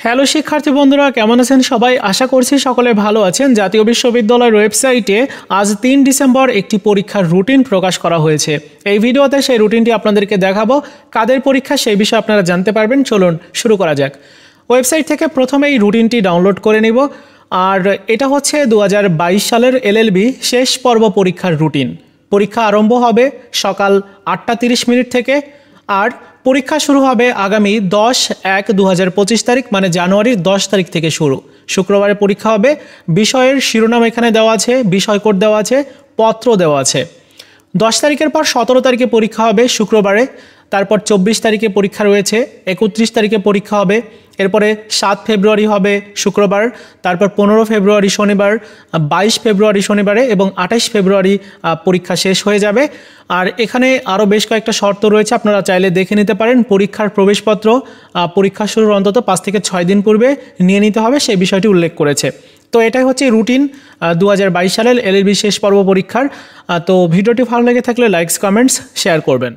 Hello শিক্ষার্থী বন্ধুরা, কেমন আছেন সবাই? আশা করছি সকলে ভালো আছেন। জাতীয় বিশ্ববিদ্যালয়ের ওয়েবসাইটে আজ ৩ ডিসেম্বর একটি পরীক্ষার রুটিন প্রকাশ করা হয়েছে। এই ভিডিওতে সেই রুটিনটি আপনাদেরকে দেখাবো। কাদের পরীক্ষা সেই বিষয়ে আপনারা জানতে পারবেন। চলুন শুরু করা যাক। ওয়েবসাইট থেকে প্রথমে এই রুটিনটি ডাউনলোড করে নিব। আর এটা হচ্ছে ২০২২ সালের এলএলবি শেষ পর্ব পরীক্ষার রুটিন। পরীক্ষা আরম্ভ হবে সকাল ৮টা ৩০ মিনিট থেকে। আর পরীক্ষা শুরু হবে আগামী 10/১/২০২৫ তারিখ, মানে জানুয়ারির 10 তারিখ থেকে শুরু। শুক্রবারে পরীক্ষা হবে। বিষয়ের শিরোনাম এখানে দেওয়া আছে, বিষয় কোড দেওয়া আছে, পত্র দেওয়া আছে। 10 তারিখের পর 17 তারিখে পরীক্ষা হবে শুক্রবারে। তারপর 24 তারিখে পরীক্ষা রয়েছে, 31 তারিখে পরীক্ষা হবে। এরপরে 7 ফেব্রুয়ারি হবে শুক্রবার, তারপর 15 ফেব্রুয়ারি শনিবার, 22 ফেব্রুয়ারি শনিবারে এবং 28 ফেব্রুয়ারি পরীক্ষা শেষ হয়ে যাবে। আর এখানে আরও বেশ কয়েকটা শর্ত রয়েছে, আপনারা চাইলে দেখে নিতে পারেন। পরীক্ষার প্রবেশপত্র পরীক্ষা শুরুর অন্তত 5 থেকে 6 দিন পূর্বে নিয়ে নিতে হবে, সেই বিষয়টি উল্লেখ করেছে। তো এটাই হচ্ছে রুটিন 2022 সালের এলএলবি শেষ পর্ব পরীক্ষার। তো ভিডিওটি ভালো লেগে থাকলে লাইকস, কমেন্টস, শেয়ার করবেন।